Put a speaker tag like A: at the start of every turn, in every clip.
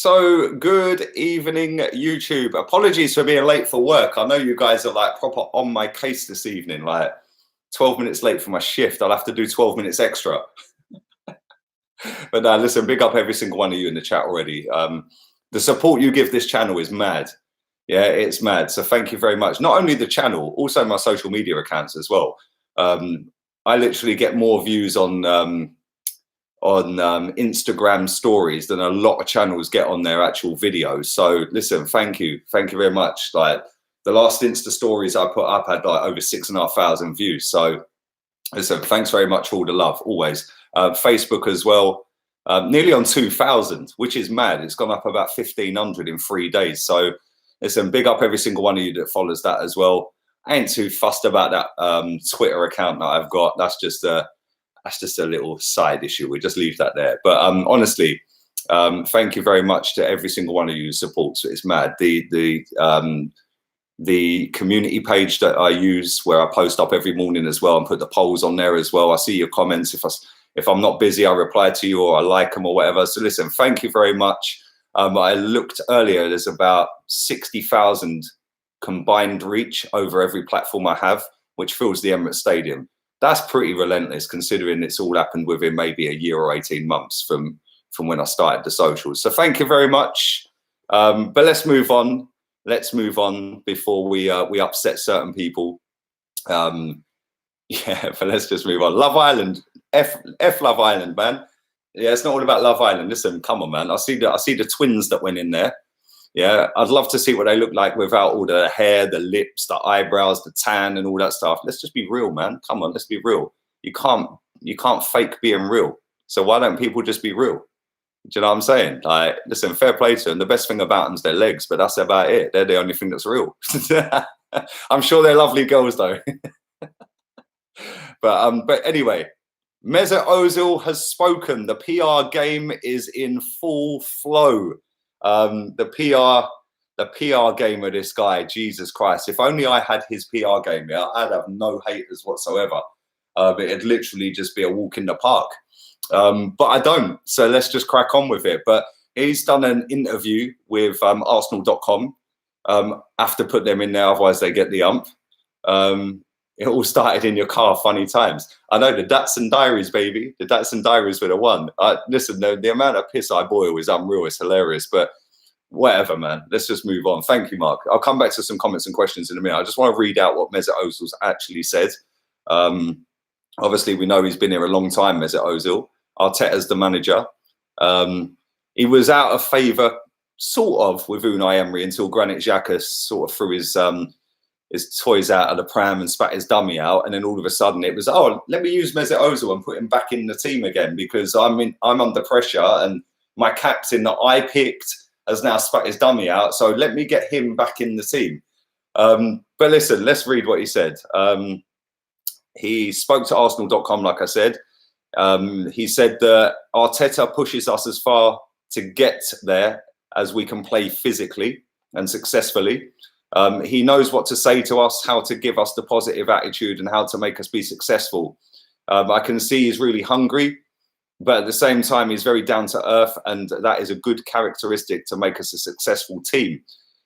A: So, good evening, YouTube. Apologies for being late for work. I know you guys are like proper on my case this evening, like 12 minutes late for my shift. I'll have to do 12 minutes extra. But listen, big up every single one of you in the chat already. The support you give this channel is mad. Yeah, it's mad. So thank you very much. Not only the channel, also my social media accounts as well. I literally get more views on Instagram stories than a lot of channels get on their actual videos. So listen, thank you very much. Like the last Insta stories I put up had like over 6,500 views. So listen, thanks very much for all the love always. Facebook as well, nearly on 2,000, which is mad. It's gone up about 1,500 in 3 days. So listen, big up every single one of you that follows that as well. I ain't too fussed about that Twitter account that I've got. That's just a little side issue. We just leave that there. But honestly, thank you very much to every single one of you who supports. It's mad. The community page that I use, where I post up every morning as well and put the polls on there as well. I see your comments. If I'm not busy, I reply to you or I like them or whatever. So listen, thank you very much. I looked earlier. There's about 60,000 combined reach over every platform I have, which fills the Emirates Stadium. That's pretty relentless, considering it's all happened within maybe a year or 18 months from when I started the socials. So thank you very much. But let's move on. Let's move on before we upset certain people. Yeah, but let's just move on. Love Island, F Love Island, man. Yeah, it's not all about Love Island. Listen, come on, man. I see the twins that went in there. Yeah, I'd love to see what they look like without all the hair, the lips, the eyebrows, the tan, and all that stuff. Let's just be real, man. Come on, let's be real. You can't fake being real. So why don't people just be real? Do you know what I'm saying? Like, listen, fair play to them. The best thing about them is their legs, but that's about it. They're the only thing that's real. I'm sure they're lovely girls, though. But anyway, Mesut Ozil has spoken. The PR game is in full flow. The PR game of this guy, Jesus Christ. If only I had his PR game, yeah, I'd have no haters whatsoever. It'd literally just be a walk in the park. But I don't. So let's just crack on with it. But he's done an interview with Arsenal.com. Have to put them in there, otherwise they get the ump. It all started in your car, funny times. I know, the Datsun Diaries, baby. The Datsun Diaries were the one. Listen, the amount of piss I boil is unreal. It's hilarious, but whatever, man. Let's just move on. Thank you, Mark. I'll come back to some comments and questions in a minute. I just want to read out what Mesut Ozil's actually said. Obviously, we know he's been here a long time, Mesut Ozil. Arteta's the manager. He was out of favour, sort of, with Unai Emery until Granit Xhaka sort of threw his toys out of the pram and spat his dummy out, and then all of a sudden it was, oh, let me use Mesut Ozil and put him back in the team again because I'm under pressure and my captain that I picked has now spat his dummy out, so let me get him back in the team. But listen, let's read what he said. He spoke to Arsenal.com, like I said. He said that Arteta pushes us as far to get there as we can play physically and successfully. He knows what to say to us, how to give us the positive attitude and how to make us be successful. I can see he's really hungry, but at the same time, he's very down to earth, and that is a good characteristic to make us a successful team.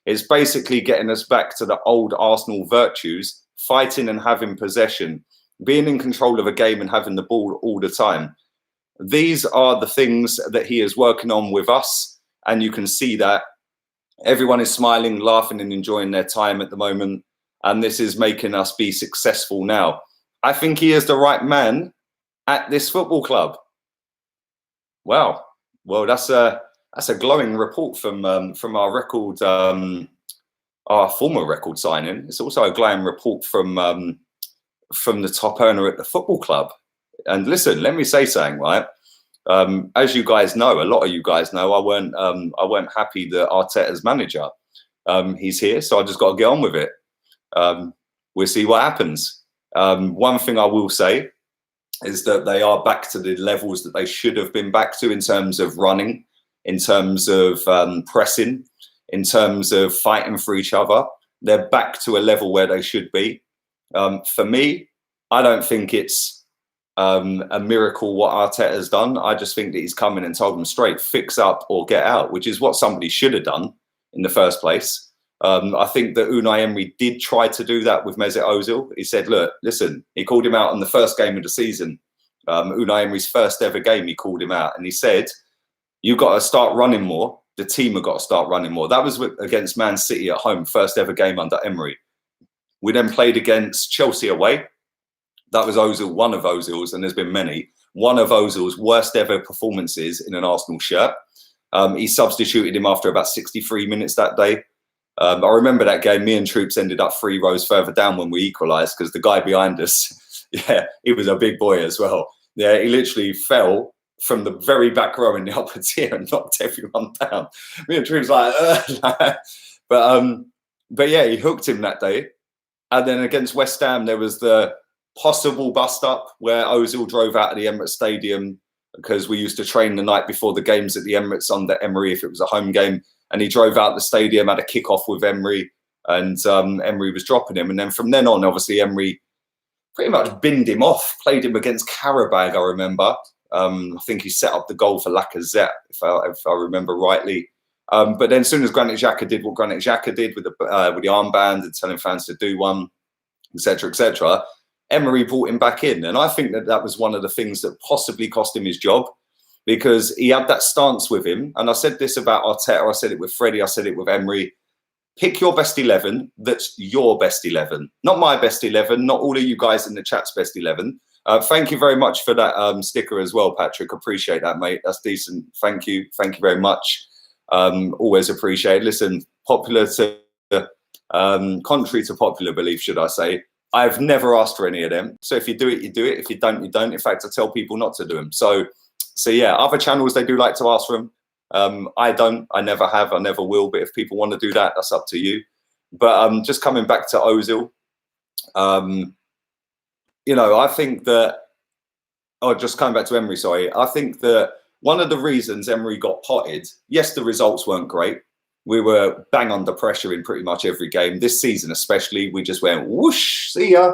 A: It's basically getting us back to the old Arsenal virtues, fighting and having possession, being in control of a game and having the ball all the time. These are the things that he is working on with us, and you can see that. Everyone is smiling, laughing and enjoying their time at the moment. And this is making us be successful now. I think he is the right man at this football club. Wow. Well, that's a glowing report from our record, our former record signing. It's also a glowing report from the top earner at the football club. And listen, let me say something, right? As you guys know, a lot of you guys know, I weren't happy that Arteta's manager. He's here, so I just got to get on with it. We'll see what happens. One thing I will say is that they are back to the levels that they should have been back to in terms of running, in terms of pressing, in terms of fighting for each other. They're back to a level where they should be. For me, I don't think it's a miracle what Arteta has done. I just think that he's come in and told them straight, fix up or get out, which is what somebody should have done in the first place. I think that Unai Emery did try to do that with Mesut Ozil. He said, look, listen, he called him out on the first game of the season. Unai Emery's first ever game, he called him out. And he said, you've got to start running more. The team have got to start running more. That was against Man City at home, first ever game under Emery. We then played against Chelsea away. That was Ozil, one of Ozil's, and there's been many, one of Ozil's worst ever performances in an Arsenal shirt. He substituted him after about 63 minutes that day. I remember that game. Me and Troops ended up 3 rows further down when we equalised because the guy behind us, yeah, he was a big boy as well. Yeah, he literally fell from the very back row in the upper tier and knocked everyone down. Me and Troops like, but yeah, he hooked him that day. And then against West Ham, there was the possible bust up where Ozil drove out of the Emirates Stadium because we used to train the night before the games at the Emirates under Emery if it was a home game. And he drove out the stadium, had a kick-off with Emery, and Emery was dropping him. And then from then on, obviously, Emery pretty much binned him off, played him against Karabag, I remember. I think he set up the goal for Lacazette, if I remember rightly. But then as soon as Granit Xhaka did what Granit Xhaka did with the armband and telling fans to do one, etc., Emery brought him back in. And I think that that was one of the things that possibly cost him his job, because he had that stance with him. And I said this about Arteta, I said it with Freddie, I said it with Emery. Pick your best 11 that's your best 11. Not my best 11, not all of you guys in the chat's best 11. Thank you very much for that sticker as well, Patrick. Appreciate that, mate. That's decent. Thank you. Thank you very much. Always appreciate it. Listen, contrary to popular belief, should I say, I've never asked for any of them. So if you do it, you do it. If you don't, you don't. In fact, I tell people not to do them. So yeah, other channels, they do like to ask for them. I don't. I never have. I never will. But if people want to do that, that's up to you. But just coming back to Ozil, you know, I think that, just coming back to Emery, sorry. I think that one of the reasons Emery got potted, yes, the results weren't great. We were bang under pressure in pretty much every game. This season especially, we just went whoosh, see ya.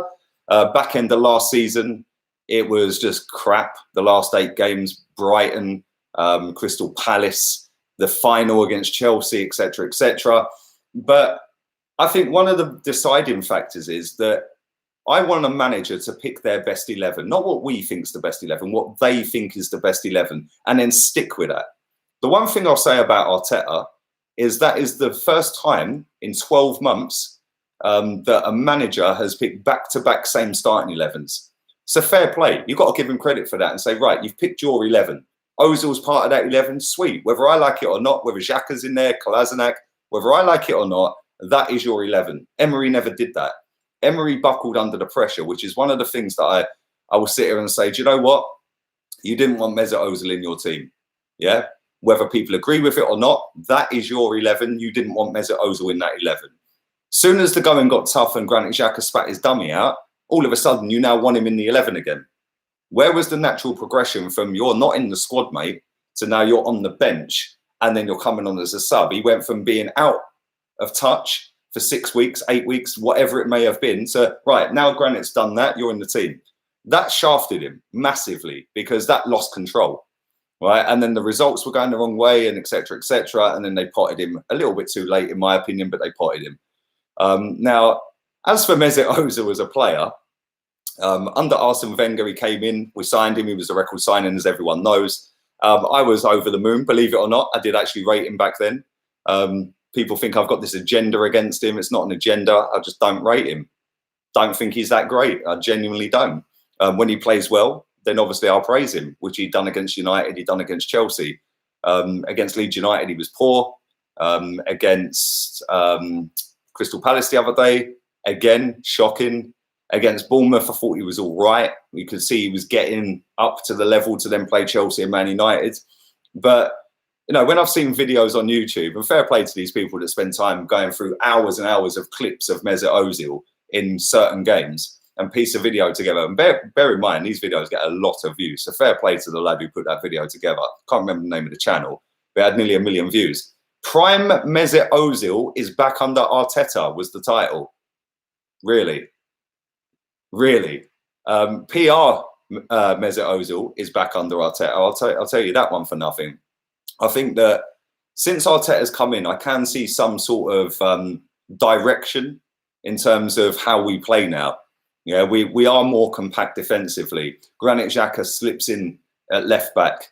A: Back end of last season, it was just crap. The last 8 games, Brighton, Crystal Palace, the final against Chelsea, etc., etc. But I think one of the deciding factors is that I want a manager to pick their best 11, not what we think is the best 11, what they think is the best 11, and then stick with that. The one thing I'll say about Arteta is that is the first time in 12 months that a manager has picked back-to-back same starting 11s. So fair play. You've got to give him credit for that and say, right, you've picked your 11. Ozil's part of that 11, sweet. Whether I like it or not, whether Xhaka's in there, Kolasinac, whether I like it or not, that is your 11. Emery never did that. Emery buckled under the pressure, which is one of the things that I will sit here and say, do you know what? You didn't want Mesut Ozil in your team. Yeah? Whether people agree with it or not, that is your 11. You didn't want Mesut Ozil in that 11. Soon as the going got tough and Granit Xhaka spat his dummy out, all of a sudden you now want him in the 11 again. Where was the natural progression from you're not in the squad, mate, to now you're on the bench and then you're coming on as a sub? He went from being out of touch for 6 weeks, 8 weeks, whatever it may have been. So, right, now Granit's done that, you're in the team. That shafted him massively because that lost control, right? And then the results were going the wrong way and et cetera, and then they potted him a little bit too late, in my opinion, but they potted him. Now, as for Mesut Ozil as a player, under Arsene Wenger, he came in, we signed him, he was a record signing, as everyone knows. I was over the moon, believe it or not. I did actually rate him back then. People think I've got this agenda against him. It's not an agenda. I just don't rate him. Don't think he's that great. I genuinely don't. When he plays well, then obviously I'll praise him, which he'd done against United, he'd done against Chelsea. Against Leeds United, he was poor. Against Crystal Palace the other day, again, shocking. Against Bournemouth, I thought he was all right. We could see he was getting up to the level to then play Chelsea and Man United. But you know, when I've seen videos on YouTube, and fair play to these people that spend time going through hours and hours of clips of Mesut Ozil in certain games and piece a video together. And bear in mind, these videos get a lot of views. So fair play to the lad who put that video together. Can't remember the name of the channel, but it had nearly 1 million views. Prime Mesut Ozil is back under Arteta was the title. Really? Really? PR Mesut Ozil is back under Arteta. I'll tell you that one for nothing. I think that since Arteta's come in, I can see some sort of direction in terms of how we play now. Yeah, we are more compact defensively. Granit Xhaka slips in at left back.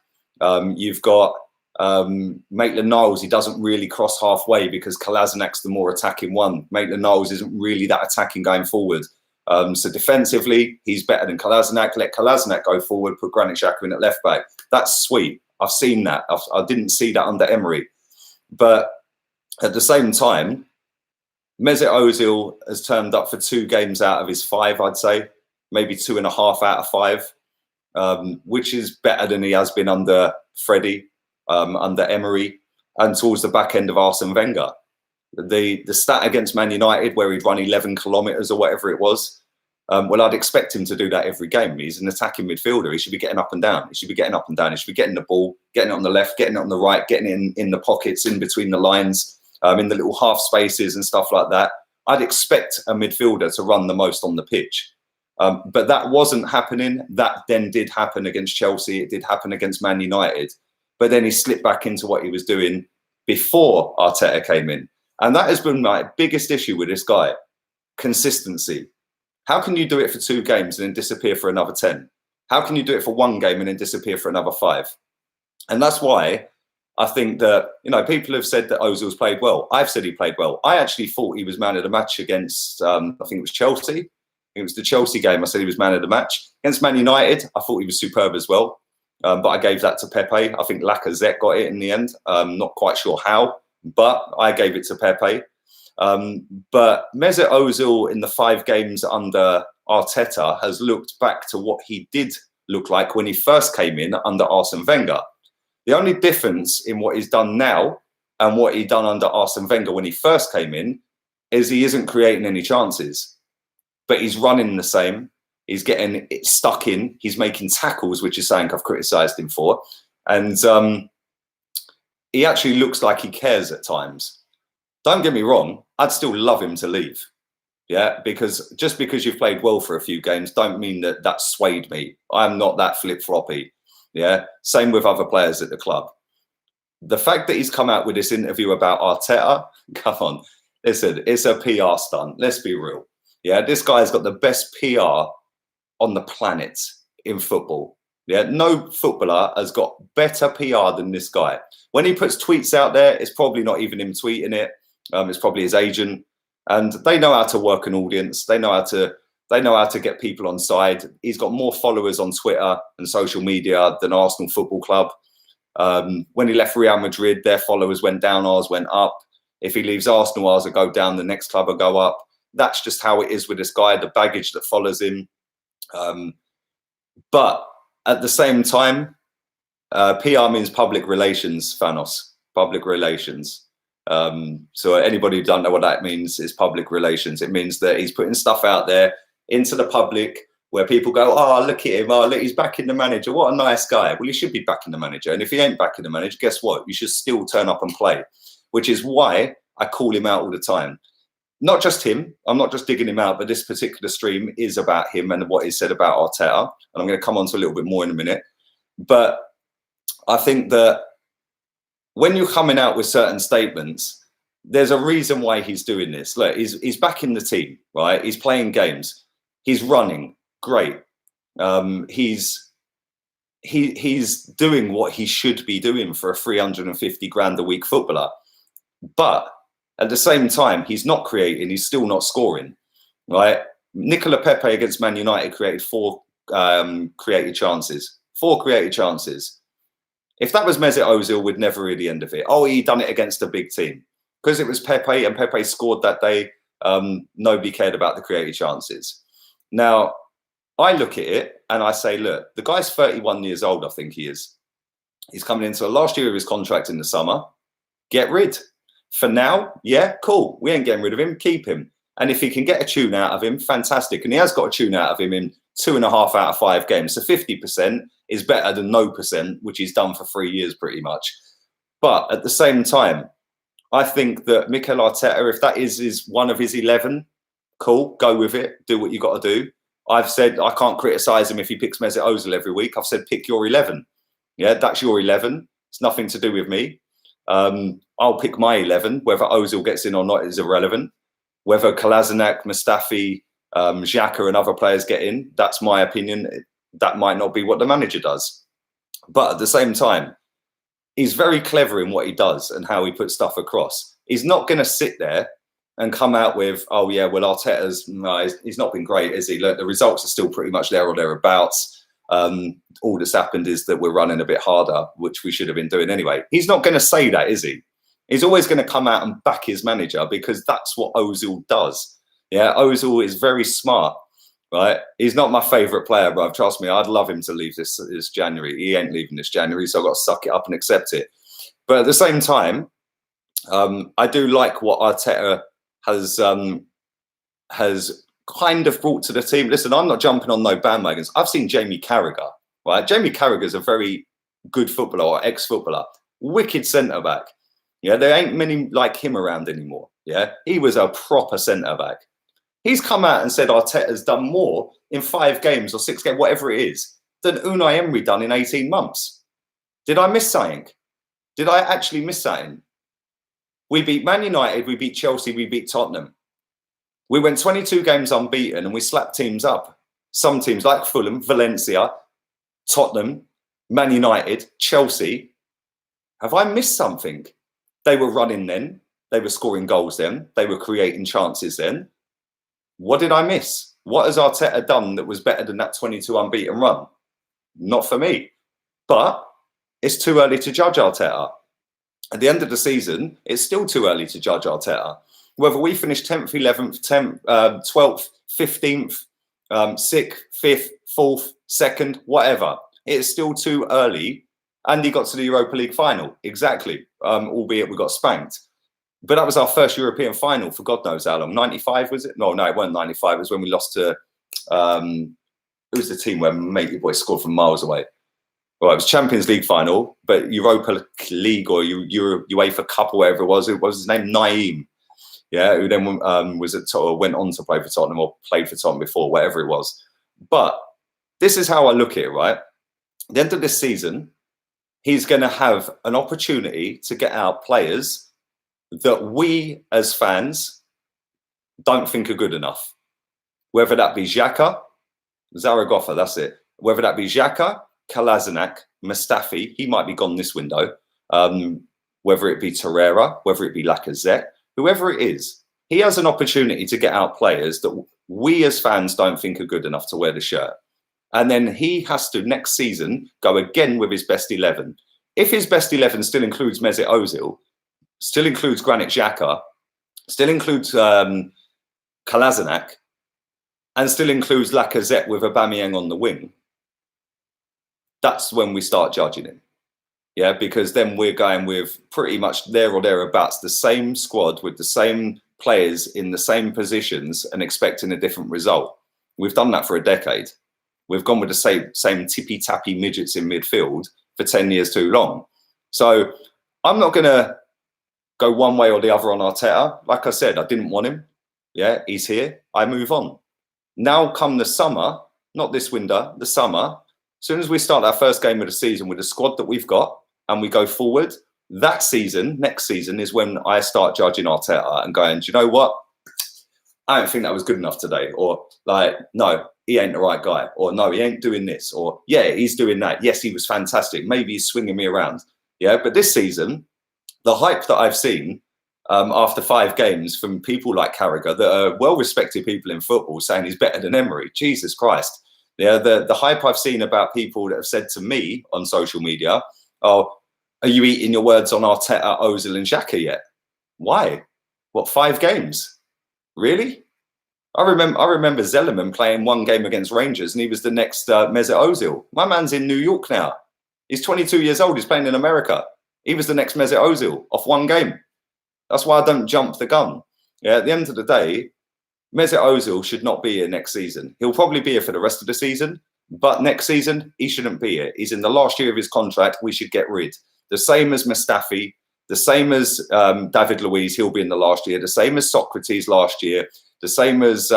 A: You've got Maitland-Niles. He doesn't really cross halfway because Kolasinac's the more attacking one. Maitland-Niles isn't really that attacking going forward. So defensively, he's better than Kolasinac. Let Kolasinac go forward, put Granit Xhaka in at left back. That's sweet. I've seen that. I didn't see that under Emery. But at the same time, Mesut Ozil has turned up for 2 games out of his 5, I'd say. Maybe 2.5 out of 5, which is better than he has been under Freddie, under Emery, and towards the back end of Arsene Wenger. The stat against Man United where he'd run 11 kilometres or whatever it was, well, I'd expect him to do that every game. He's an attacking midfielder. He should be getting up and down. He should be getting up and down. He should be getting the ball, getting it on the left, getting it on the right, getting it in the pockets, in between the lines, in the little half spaces and stuff like that. I'd expect a midfielder to run the most on the pitch. But that wasn't happening. That then did happen against Chelsea. It did happen against Man United. But then he slipped back into what he was doing before Arteta came in. And that has been my biggest issue with this guy. Consistency. How can you do it for 2 games and then disappear for another 10? How can you do it for 1 game and then disappear for another 5? And that's why I think that, people have said that Ozil's played well. I've said he played well. I actually thought he was man of the match against, I think it was Chelsea. It was the Chelsea game. I said he was man of the match. Against Man United, I thought he was superb as well. But I gave that to Pepe. I think Lacazette got it in the end. Not quite sure how, but I gave it to Pepe. But Mesut Ozil in the 5 games under Arteta has looked back to what he did look like when he first came in under Arsene Wenger. The only difference in what he's done now and what he done under Arsene Wenger when he first came in is he isn't creating any chances, but he's running the same. He's getting it stuck in. He's making tackles, which is something I've criticised him for. And he actually looks like he cares at times. Don't get me wrong. I'd still love him to leave. Yeah, because just because you've played well for a few games don't mean that swayed me. I'm not that flip-floppy. Yeah, same with other players at the club. The fact that he's come out with this interview about Arteta, come on. Listen, it's a PR stunt. Let's be real. Yeah, this guy's got the best PR on the planet in football. Yeah, no footballer has got better PR than this guy. When he puts tweets out there, it's probably not even him tweeting it. It's probably his agent, and they know how to work an audience. They know how to get people on side. He's got more followers on Twitter and social media than Arsenal Football Club. When he left Real Madrid, their followers went down, ours went up. If he leaves Arsenal, ours will go down, the next club will go up. That's just how it is with this guy, the baggage that follows him. But at the same time, PR means public relations, Thanos, public relations. So anybody who don't know what that means is public relations. It means that he's putting stuff out there into the public where people go, oh, look at him. Oh, look, he's backing the manager. What a nice guy. Well, he should be backing the manager. And if he ain't backing the manager, guess what? You should still turn up and play, which is why I call him out all the time. Not just him. I'm not just digging him out, but this particular stream is about him and what he said about Arteta. And I'm going to come on to a little bit more in a minute. But I think that when you're coming out with certain statements, there's a reason why he's doing this. Look, he's backing the team, right? He's playing games. He's running. Great. He's doing what he should be doing for a 350 grand a week footballer. But at the same time, he's not creating. He's still not scoring, right? Nicola Pepe against Man United created 4 created chances. 4 created chances. If that was Mesut Ozil, we'd never read the end of it. Oh, he done it against a big team. Because it was Pepe and Pepe scored that day, nobody cared about the created chances. Now, I look at it and I say, look, the guy's 31 years old, I think he is. He's coming into the last year of his contract in the summer. Get rid. For now, yeah, cool. We ain't getting rid of him. Keep him. And if he can get a tune out of him, fantastic. And he has got a tune out of him in 2.5 out of 5 games. So 50% is better than no percent, which he's done for 3 years pretty much. But at the same time, I think that Mikel Arteta, if that is one of his 11, cool, go with it. Do what you got to do. I've said I can't criticise him if he picks Mesut Ozil every week. I've said pick your 11. Yeah, that's your 11. It's nothing to do with me. I'll pick my 11. Whether Ozil gets in or not is irrelevant. Whether Kolasinac, Mustafi, Xhaka and other players get in, that's my opinion. That might not be what the manager does. But at the same time, he's very clever in what he does and how he puts stuff across. He's not going to sit there and come out with, oh, yeah, well, Arteta's, no, he's not been great, is he? Look, the results are still pretty much there or thereabouts. All that's happened is that we're running a bit harder, which we should have been doing anyway. He's not going to say that, is he? He's always going to come out and back his manager because that's what Ozil does. Yeah, Ozil is very smart, right? He's not my favourite player, but trust me, I'd love him to leave this January. He ain't leaving this January, so I've got to suck it up and accept it. But at the same time, I do like what Arteta has kind of brought to the team. Listen, I'm not jumping on no bandwagons. I've seen Jamie Carragher, right? Jamie Carragher's a very good footballer or ex-footballer, wicked centre-back. Yeah, there ain't many like him around anymore. Yeah, he was a proper centre-back. He's come out and said Arteta's done more in 5 games or 6 games, whatever it is, than Unai Emery done in 18 months. Did I miss something? Did I actually miss something? We beat Man United, we beat Chelsea, we beat Tottenham. We went 22 games unbeaten and we slapped teams up. Some teams like Fulham, Valencia, Tottenham, Man United, Chelsea. Have I missed something? They were running then. They were scoring goals then. They were creating chances then. What did I miss? What has Arteta done that was better than that 22 unbeaten run? Not for me. But it's too early to judge Arteta. At the end of the season, it's still too early to judge Arteta. Whether we finish 10th, 11th, 10th, 12th, 15th, 6th, 5th, 4th, 2nd, whatever, it is still too early. And he got to the Europa League final, exactly, albeit we got spanked. But that was our first European final for God knows how long. 95 was it? No, it wasn't 95. It was when we lost to, it was the team where Matey Boy scored from miles away. Well, it was Champions League final, but Europa League or UEFA Cup or whatever it was his name? Naeem. Yeah, who then went on to play for Tottenham or played for Tottenham before, whatever it was. But this is how I look at it, right? At the end of this season, he's going to have an opportunity to get out players that we as fans don't think are good enough. Whether that be Xhaka, Zaragoza, that's it. Whether that be Xhaka, Kolasinac, Mustafi, he might be gone this window. Whether it be Torreira, whether it be Lacazette, whoever it is, he has an opportunity to get out players that we as fans don't think are good enough to wear the shirt. And then he has to, next season, go again with his best 11. If his best 11 still includes Mesut Ozil, still includes Granit Xhaka, still includes Kolasinac, and still includes Lacazette with Aubameyang on the wing, that's when we start judging him. Yeah, because then we're going with pretty much there or thereabouts the same squad with the same players in the same positions and expecting a different result. We've done that for a decade. We've gone with the same tippy-tappy midgets in midfield for 10 years too long. So I'm not going to go one way or the other on Arteta. Like I said, I didn't want him. Yeah, he's here. I move on. Now come the summer, not this winter, the summer, as soon as we start our first game of the season with the squad that we've got and we go forward, that season, next season, is when I start judging Arteta and going, do you know what? I don't think that was good enough today. Or like, no, he ain't the right guy. Or no, he ain't doing this. Or yeah, he's doing that. Yes, he was fantastic. Maybe he's swinging me around. Yeah, but this season, the hype that I've seen after 5 games from people like Carragher that are well-respected people in football saying he's better than Emery. Jesus Christ. Yeah, the hype I've seen about people that have said to me on social media, oh, are you eating your words on Arteta, Ozil and Xhaka yet? Why? What, 5 games? Really? I remember Zellerman playing 1 game against Rangers and he was the next Mesut Ozil. My man's in New York now. He's 22 years old. He's playing in America. He was the next Mesut Ozil off 1 game. That's why I don't jump the gun. Yeah, at the end of the day, Mesut Ozil should not be here next season. He'll probably be here for the rest of the season, but next season, he shouldn't be here. He's in the last year of his contract. We should get rid. The same as Mustafi, the same as David Luiz, he'll be in the last year. The same as Socrates last year. The same as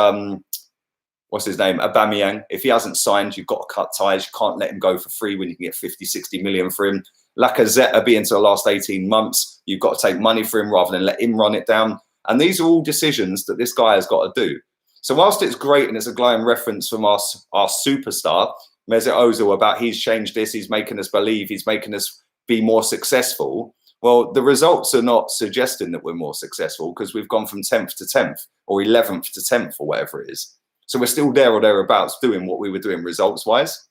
A: what's his name, Aubameyang. If he hasn't signed, you've got to cut ties. You can't let him go for free when you can get 50, 60 million for him. Lacazette be into the last 18 months. You've got to take money for him rather than let him run it down. And these are all decisions that this guy has got to do. So whilst it's great and it's a glowing reference from our superstar, Mesut Ozil, about he's changed this, he's making us believe, he's making us be more successful. Well, the results are not suggesting that we're more successful because we've gone from 10th to 10th or 11th to 10th or whatever it is. So we're still there or thereabouts doing what we were doing results-wise.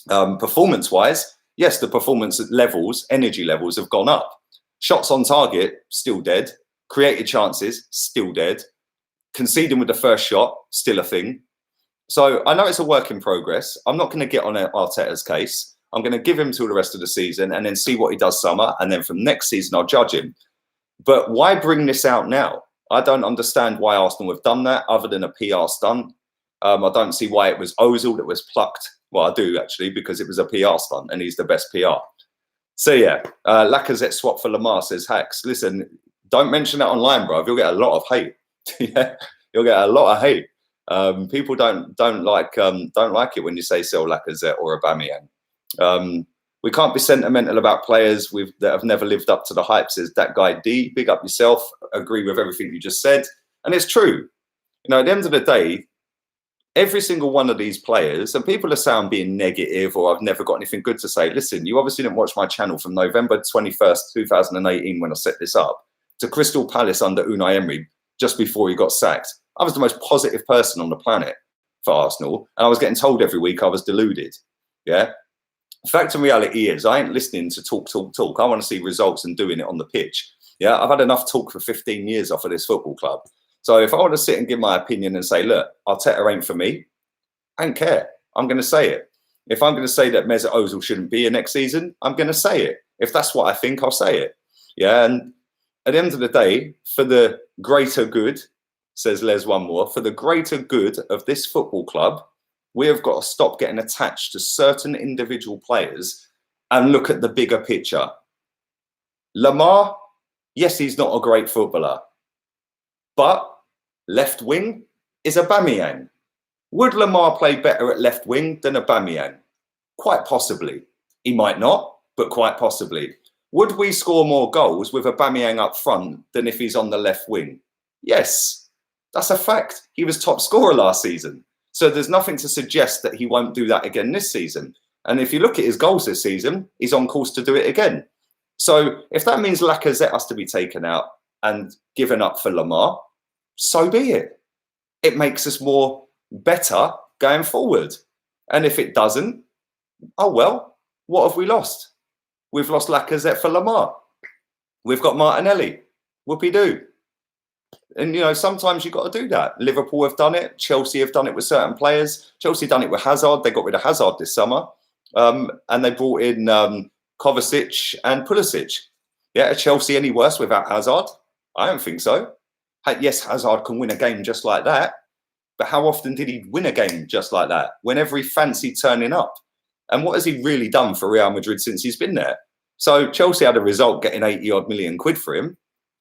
A: Performance-wise, yes, the performance levels, energy levels have gone up. Shots on target, still dead. Created chances, still dead. Conceding with the first shot, still a thing. So I know it's a work in progress. I'm not going to get on Arteta's case. I'm going to give him till the rest of the season and then see what he does summer. And then from next season, I'll judge him. But why bring this out now? I don't understand why Arsenal have done that other than a PR stunt. I don't see why it was Ozil that was plucked. Well, I do actually, because it was a PR stunt and he's the best PR. So yeah, Lacazette swap for Lamar, says Hacks. Listen, don't mention that online, bro. You'll get a lot of hate. Yeah, you'll get a lot of hate. People don't like it when you say sell Lacazette or Aubameyang. We can't be sentimental about players that have never lived up to the hype, says that guy D. Big up yourself. Agree with everything you just said. And it's true. You know, at the end of the day, every single one of these players, and people are saying being negative or I've never got anything good to say. Listen, you obviously didn't watch my channel from November 21st, 2018 when I set this up to Crystal Palace under Unai Emery just before he got sacked. I was the most positive person on the planet for Arsenal. And I was getting told every week I was deluded. Yeah. Fact and reality is I ain't listening to talk. I want to see results and doing it on the pitch. Yeah. I've had enough talk for 15 years off of this football club. So if I want to sit and give my opinion and say, look, Arteta ain't for me, I don't care. I'm going to say it. If I'm going to say that Mesut Ozil shouldn't be here next season, I'm going to say it. If that's what I think, I'll say it. Yeah. And at the end of the day, for the greater good, says Les one more, for the greater good of this football club, we have got to stop getting attached to certain individual players and look at the bigger picture. Lamar, yes, he's not a great footballer, but left wing is Aubameyang. Would Lamar play better at left wing than Aubameyang? Quite possibly. He might not, but quite possibly. Would we score more goals with Aubameyang up front than if he's on the left wing? Yes, that's a fact. He was top scorer last season. So there's nothing to suggest that he won't do that again this season. And if you look at his goals this season, he's on course to do it again. So if that means Lacazette has to be taken out and given up for Lamar, so be it. It makes us more better going forward. And if it doesn't, oh well, what have we lost? We've lost Lacazette for Lamar. We've got Martinelli. Whoopie-doo. And, you know, sometimes you've got to do that. Liverpool have done it. Chelsea have done it with certain players. Chelsea done it with Hazard. They got rid of Hazard this summer. And they brought in Kovacic and Pulisic. Yeah, are Chelsea any worse without Hazard? I don't think so. Yes, Hazard can win a game just like that. But how often did he win a game just like that? Whenever he fancied turning up. And what has he really done for Real Madrid since he's been there? So Chelsea had a result getting 80 odd million quid for him,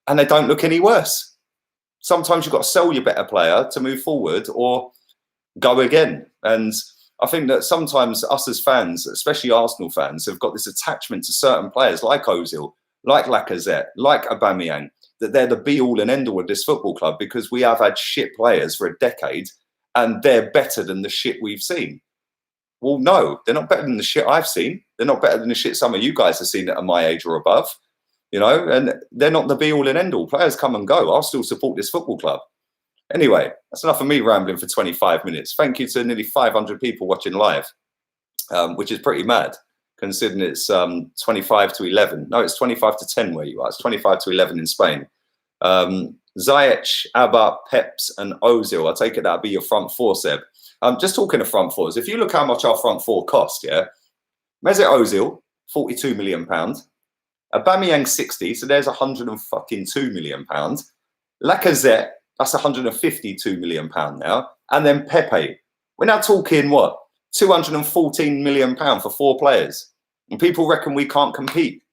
A: and they don't look any worse. Sometimes you've got to sell your better player to move forward or go again. And I think that sometimes us as fans, especially Arsenal fans, have got this attachment to certain players like Ozil, like Lacazette, like Aubameyang, that they're the be-all and end-all of this football club because we have had shit players for a decade and they're better than the shit we've seen. Well, no, they're not better than the shit I've seen. They're not better than the shit some of you guys have seen that are my age or above, you know, and they're not the be-all and end-all. Players come and go. I'll still support this football club. Anyway, that's enough of me rambling for 25 minutes. Thank you to nearly 500 people watching live, which is pretty mad, considering it's 25 to 11. No, it's 25 to 10 where you are. It's 25 to 11 in Spain. Ziyech, Abba, Peps and Ozil. I take it that'll be your front four, Seb. Just talking of front fours, if you look how much our front four cost, yeah, Mesut Ozil, £42 million. Aubameyang 60, so there's £102 million. Lacazette, that's £152 million now. And then Pepe, we're now talking what? £214 million for 4 players. And people reckon we can't compete.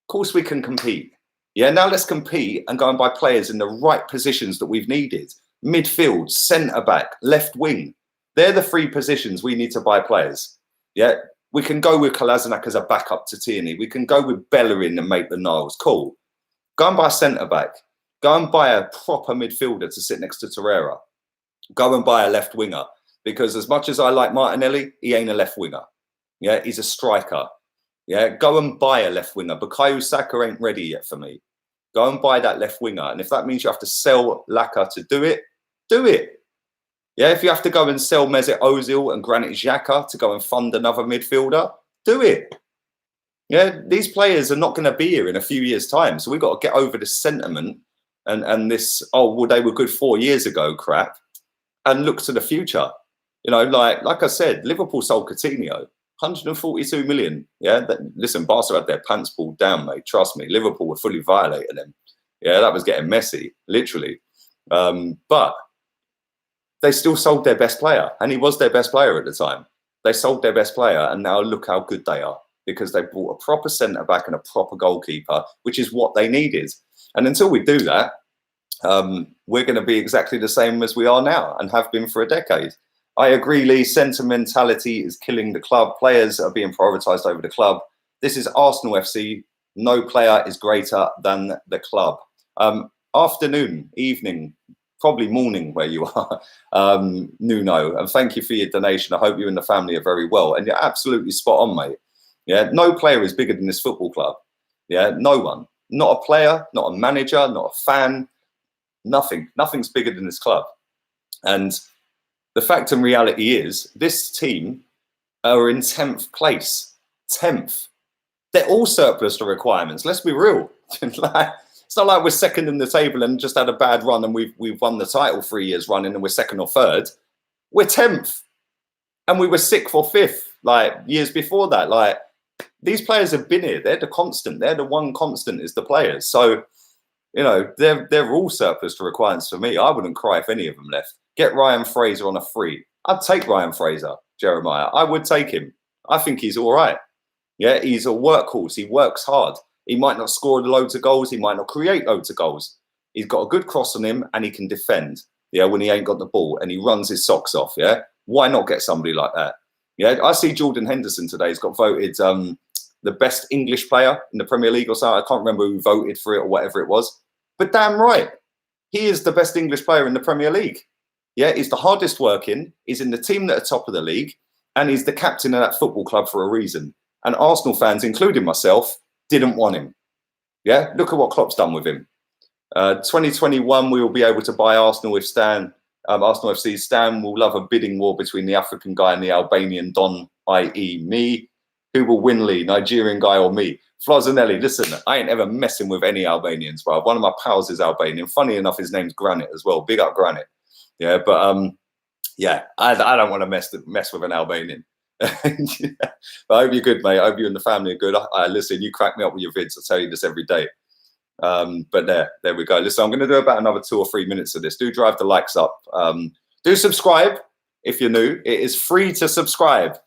A: Of course we can compete. Yeah, now let's compete and go and buy players in the right positions that we've needed. Midfield, centre-back, left wing. They're the three positions we need to buy players. Yeah, we can go with Kolasinac as a backup to Tierney. We can go with Bellerin and make the Niles. Cool. Go and buy a centre-back. Go and buy a proper midfielder to sit next to Torreira. Go and buy a left winger. Because as much as I like Martinelli, he ain't a left winger. Yeah, he's a striker. Yeah, go and buy a left winger. Bukayo Saka ain't ready yet for me. Go and buy that left winger. And if that means you have to sell Laka to do it, do it. Yeah, if you have to go and sell Mesut Ozil and Granit Xhaka to go and fund another midfielder, do it. Yeah, these players are not going to be here in a few years' time. So we've got to get over this sentiment and this, oh, well, they were good 4 years ago crap, and look to the future. You know, like I said, Liverpool sold Coutinho, 142 million. Yeah, listen, Barca had their pants pulled down, mate. Trust me, Liverpool were fully violating them. Yeah, that was getting messy, literally. But they still sold their best player, and he was their best player at the time. They sold their best player, and now look how good they are, because they bought a proper centre-back and a proper goalkeeper, which is what they needed. And until we do that, we're going to be exactly the same as we are now and have been for a decade. I agree, Lee, sentimentality is killing the club. Players are being prioritised over the club. This is Arsenal FC. No player is greater than the club. Afternoon, evening, probably morning where you are, Nuno, and thank you for your donation. I hope you and the family are very well. And you're absolutely spot on, mate. Yeah, no player is bigger than this football club. Yeah, no one. Not a player, not a manager, not a fan, nothing. Nothing's bigger than this club. And the fact and reality is this team are in 10th place. 10th. They're all surplus to requirements. Let's be real. It's not like we're second in the table and just had a bad run and we've won the title 3 years running and we're second or third. We're 10th. And we were 6th or 5th, like years before that. Like, these players have been here. They're the constant. They're the one constant is the players. So, you know, they're all surplus to requirements for me. I wouldn't cry if any of them left. Get Ryan Fraser on a free. I'd take Ryan Fraser, Jeremiah. I would take him. I think he's all right. Yeah, he's a workhorse. He works hard. He might not score loads of goals. He might not create loads of goals. He's got a good cross on him and he can defend, yeah, when he ain't got the ball and he runs his socks off, yeah? Why not get somebody like that? Yeah, I see Jordan Henderson today. He's got voted the best English player in the Premier League or something. I can't remember who voted for it or whatever it was. But damn right, he is the best English player in the Premier League. Yeah, he's the hardest working. He's in the team that are top of the league. And he's the captain of that football club for a reason. And Arsenal fans, including myself, didn't want him. Yeah, look at what Klopp's done with him. 2021, we will be able to buy Arsenal if Arsenal FC Stan will love a bidding war between the African guy and the Albanian Don, i.e. me. Who will win, Lee, Nigerian guy or me? Flozanelli, listen, I ain't ever messing with any Albanians, bro. One of my pals is Albanian. Funny enough, his name's Granite as well. Big up Granite. Yeah, but yeah, I don't want to mess with an Albanian. But I hope you're good, mate. I hope you and the family are good. Listen, you crack me up with your vids. I tell you this every day. But there we go. Listen, I'm going to do about another 2 or 3 minutes of this. Do drive the likes up. Do subscribe if you're new. It is free to subscribe.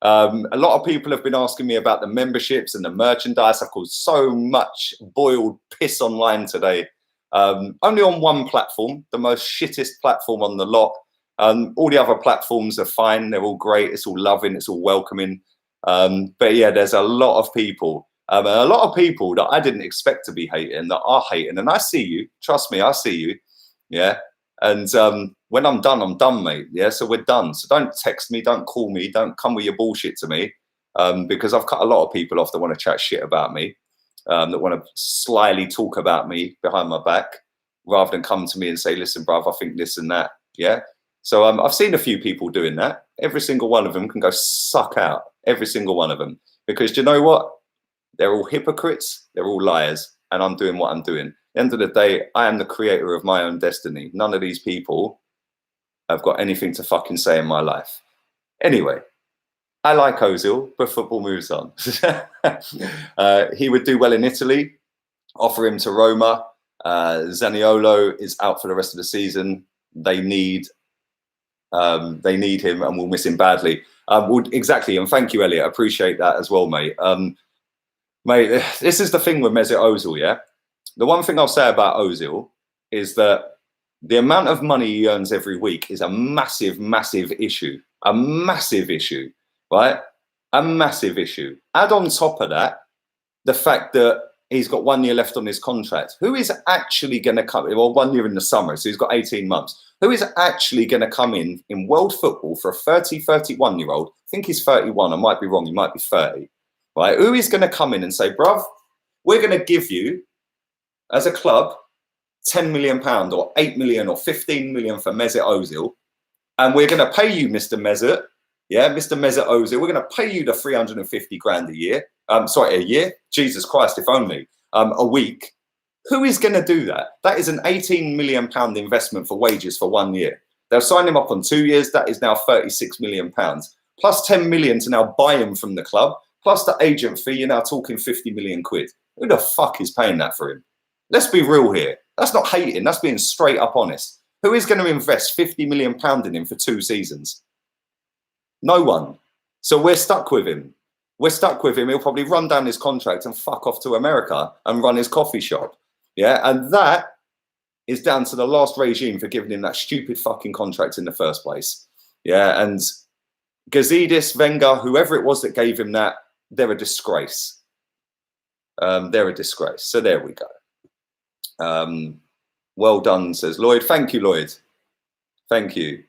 A: A lot of people have been asking me about the memberships and the merchandise. I've caused so much boiled piss online today. Only on one platform, the most shittest platform on the lot. All the other platforms are fine. They're all great. It's all loving. It's all welcoming. But yeah, there's a lot of people. And a lot of people that I didn't expect to be hating, that are hating. And I see you. Trust me, I see you. Yeah. And when I'm done, mate. Yeah, so we're done. So don't text me, don't call me, don't come with your bullshit to me, because I've cut a lot of people off that want to chat shit about me, that want to slyly talk about me behind my back, rather than come to me and say, listen, bruv, I think this and that. Yeah. So I've seen a few people doing that. Every single one of them can go suck out. Every single one of them. Because do you know what? They're all hypocrites. They're all liars. And I'm doing what I'm doing. At the end of the day, I am the creator of my own destiny. None of these people have got anything to fucking say in my life. Anyway, I like Ozil, but football moves on. He would do well in Italy. Offer him to Roma. Zaniolo is out for the rest of the season. They need him and we'll miss him badly. Exactly. And thank you, Elliot. I appreciate that as well, mate. Mate, this is the thing with Mesut Ozil, yeah? The one thing I'll say about Ozil is that the amount of money he earns every week is a massive, massive issue. A massive issue, right? A massive issue. Add on top of that, the fact that he's got 1 year left on his contract. Who is actually going to come in? Well, 1 year in the summer, so he's got 18 months. Who is actually going to come in world football for a 31-year-old? I think he's 31. I might be wrong. He might be 30. Right? Who is going to come in and say, bruv, we're going to give you, as a club, £10 million or 8 million or 15 million for Mesut Ozil. And we're going to pay you, Mr. Mesut. Yeah, Mr. Mesut Ozil. We're going to pay you the 350 grand a year. Sorry, a year. Jesus Christ, if only. A week. Who is going to do that? That is an £18 million investment for wages for 1 year. They'll sign him up on 2 years. That is now £36 million. Plus 10 million to now buy him from the club. Plus the agent fee, you're now talking 50 million quid. Who the fuck is paying that for him? Let's be real here. That's not hating. That's being straight up honest. Who is going to invest £50 million in him for 2 seasons? No one. So we're stuck with him. We're stuck with him. He'll probably run down his contract and fuck off to America and run his coffee shop. Yeah, and that is down to the last regime for giving him that stupid fucking contract in the first place. Yeah, and Gazidis, Wenger, whoever it was that gave him that, they're a disgrace. They're a disgrace. So there we go. Well done, says Lloyd. Thank you, Lloyd. Thank you.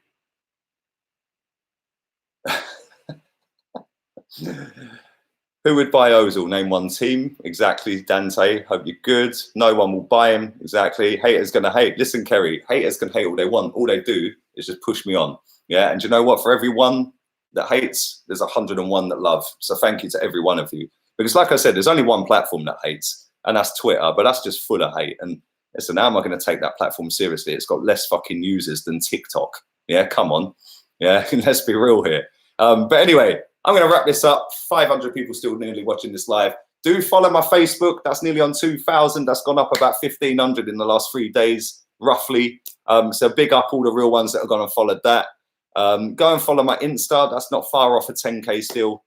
A: Who would buy Ozil? Name one team. Exactly, Dante. Hope you're good. No one will buy him. Exactly. Haters gonna hate. Listen, Kerry. Haters can hate all they want. All they do is just push me on. Yeah. And you know what? For every one that hates, there's 101 that love. So thank you to every one of you. Because like I said, there's only one platform that hates, and that's Twitter. But that's just full of hate. And listen, how am I going to take that platform seriously? It's got less fucking users than TikTok. Yeah. Come on. Yeah. Let's be real here. But anyway. I'm going to wrap this up. 500 people still nearly watching this live. Do follow my Facebook. That's nearly on 2,000. That's gone up about 1,500 in the last 3 days, roughly. So big up all the real ones that have gone and followed that. Go and follow my Insta. That's not far off a 10K still.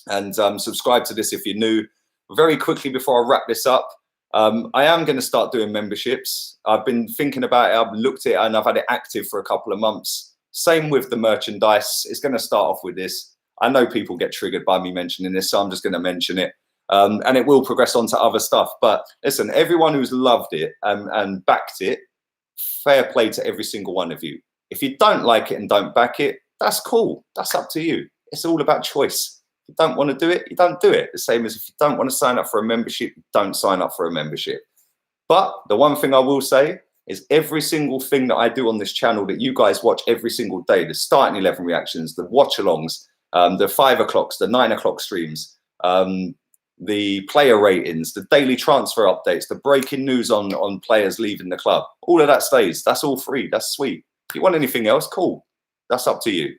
A: And subscribe to this if you're new. Very quickly before I wrap this up, I am going to start doing memberships. I've been thinking about it. I've looked at it and I've had it active for a couple of months. Same with the merchandise. It's going to start off with this. I know people get triggered by me mentioning this, so I'm just going to mention it. And it will progress on to other stuff. But listen, everyone who's loved it and backed it, fair play to every single one of you. If you don't like it and don't back it, that's cool. That's up to you. It's all about choice. If you don't want to do it, you don't do it. The same as if you don't want to sign up for a membership, you don't sign up for a membership. But the one thing I will say is every single thing that I do on this channel that you guys watch every single day, the starting 11 reactions, the watch-alongs, the 5 o'clocks, the 9 o'clock streams, the player ratings, the daily transfer updates, the breaking news on players leaving the club. All of that stays. That's all free. That's sweet. If you want anything else, cool. That's up to you.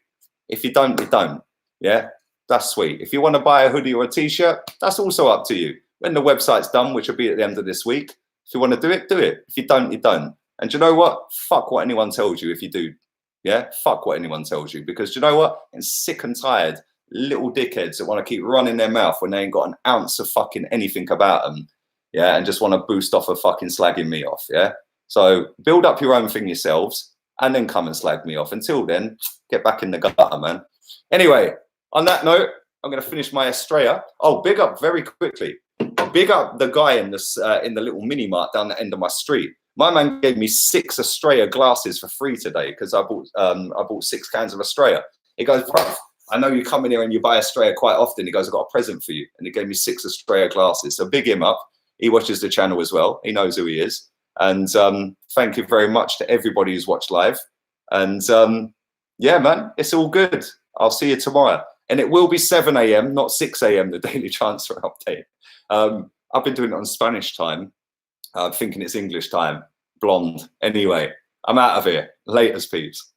A: If you don't, you don't. Yeah, that's sweet. If you want to buy a hoodie or a t-shirt, that's also up to you. When the website's done, which will be at the end of this week, if you want to do it, do it. If you don't, you don't. And do you know what? Fuck what anyone tells you if you do. Yeah, fuck what anyone tells you, because you know what? I'm sick and tired little dickheads that want to keep running their mouth when they ain't got an ounce of fucking anything about them. Yeah, and just want to boost off of fucking slagging me off. Yeah, so build up your own thing yourselves and then come and slag me off. Until then, get back in the gutter, man. Anyway, on that note, I'm going to finish my Estrella. Oh, big up very quickly. Big up the guy in this in the little mini mart down the end of my street. My man gave me 6 Estrella glasses for free today because I bought 6 cans of Estrella. He goes, bruv, I know you come in here and you buy Estrella quite often. He goes, I've got a present for you. And he gave me 6 Estrella glasses. So big him up. He watches the channel as well. He knows who he is. And thank you very much to everybody who's watched live. And yeah, man, it's all good. I'll see you tomorrow. And it will be 7 a.m., not 6 a.m., the daily transfer update. I've been doing it on Spanish time. Thinking it's English time. Blonde. Anyway, I'm out of here. Laters, peeps.